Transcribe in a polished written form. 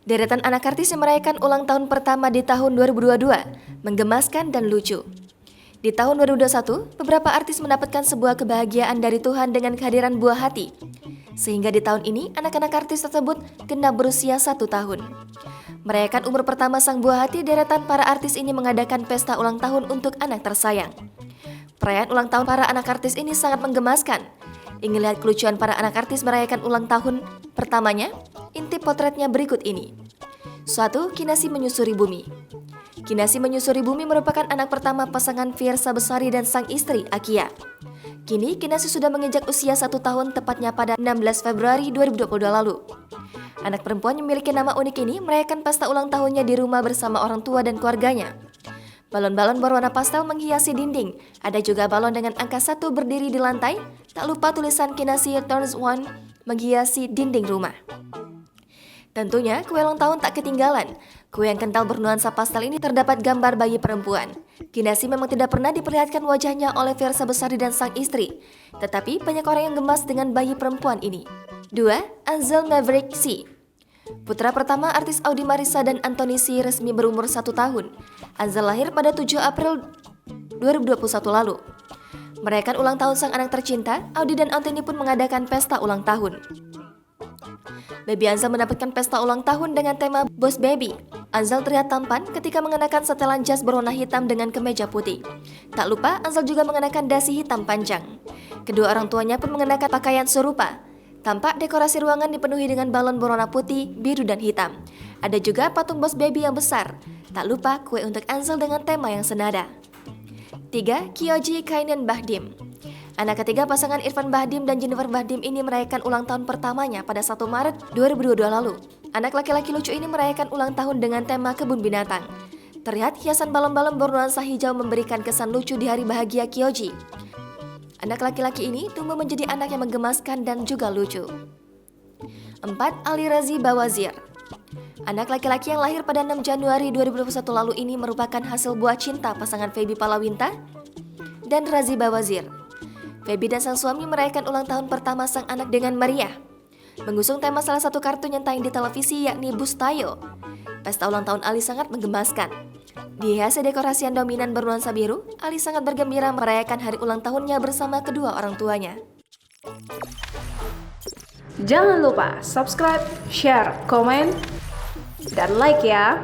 Deretan anak artis yang merayakan ulang tahun pertama di tahun 2022, menggemaskan dan lucu. Di tahun 2021, beberapa artis mendapatkan sebuah kebahagiaan dari Tuhan dengan kehadiran buah hati. Sehingga di tahun ini, anak-anak artis tersebut genap berusia 1 tahun. Merayakan umur pertama sang buah hati, deretan para artis ini mengadakan pesta ulang tahun untuk anak tersayang. Perayaan ulang tahun para anak artis ini sangat menggemaskan. Ingin lihat kelucuan para anak artis merayakan ulang tahun pertamanya? Intip potretnya berikut ini. 1. Kinasi Menyusuri Bumi. Kinasi Menyusuri Bumi merupakan anak pertama pasangan Fiersa Besari dan sang istri Akia. Kini Kinasi sudah menginjak usia 1 tahun tepatnya pada 16 Februari 2022 lalu. Anak perempuan yang memiliki nama unik ini merayakan pesta ulang tahunnya di rumah bersama orang tua dan keluarganya. Balon-balon berwarna pastel menghiasi dinding. Ada juga balon dengan angka 1 berdiri di lantai. Tak lupa tulisan Kinasi Turns 1 menghiasi dinding rumah. Tentunya kue ulang tahun tak ketinggalan. Kue yang kental bernuansa pastel ini terdapat gambar bayi perempuan. Kinasi memang tidak pernah diperlihatkan wajahnya oleh Fiersa Besari dan sang istri. Tetapi banyak orang yang gemas dengan bayi perempuan ini. 2. Anzel Maverick C. Putra pertama artis Audi Marissa dan Anthony C resmi berumur 1 tahun. Anzel lahir pada 7 April 2021 lalu. Merayakan ulang tahun sang anak tercinta, Audi dan Anthony pun mengadakan pesta ulang tahun. Baby Anzel mendapatkan pesta ulang tahun dengan tema Boss Baby. Anzel terlihat tampan ketika mengenakan setelan jas berwarna hitam dengan kemeja putih. Tak lupa, Anzel juga mengenakan dasi hitam panjang. Kedua orang tuanya pun mengenakan pakaian serupa. Tampak dekorasi ruangan dipenuhi dengan balon berwarna putih, biru, dan hitam. Ada juga patung Boss Baby yang besar. Tak lupa kue untuk Anzel dengan tema yang senada. 3. Kyoji Kainen Bahdim. Anak ketiga pasangan Irfan Bahdim dan Jennifer Bahdim ini merayakan ulang tahun pertamanya pada 1 Maret 2022 lalu. Anak laki-laki lucu ini merayakan ulang tahun dengan tema kebun binatang. Terlihat hiasan balon-balon bernuansa hijau memberikan kesan lucu di hari bahagia Kyoji. Anak laki-laki ini tumbuh menjadi anak yang menggemaskan dan juga lucu. 4. Ali Razi Bawazir. Anak laki-laki yang lahir pada 6 Januari 2021 lalu ini merupakan hasil buah cinta pasangan Feby Palawinta dan Razi Bawazir. Feby dan sang suami merayakan ulang tahun pertama sang anak dengan meriah. Mengusung tema salah satu kartun yang tayang di televisi yakni Bustayo. Pesta ulang tahun Ali sangat menggemaskan. Dihiasi dekorasi yang dominan bernuansa biru, Ali sangat bergembira merayakan hari ulang tahunnya bersama kedua orang tuanya. Jangan lupa subscribe, share, komen, dan like ya!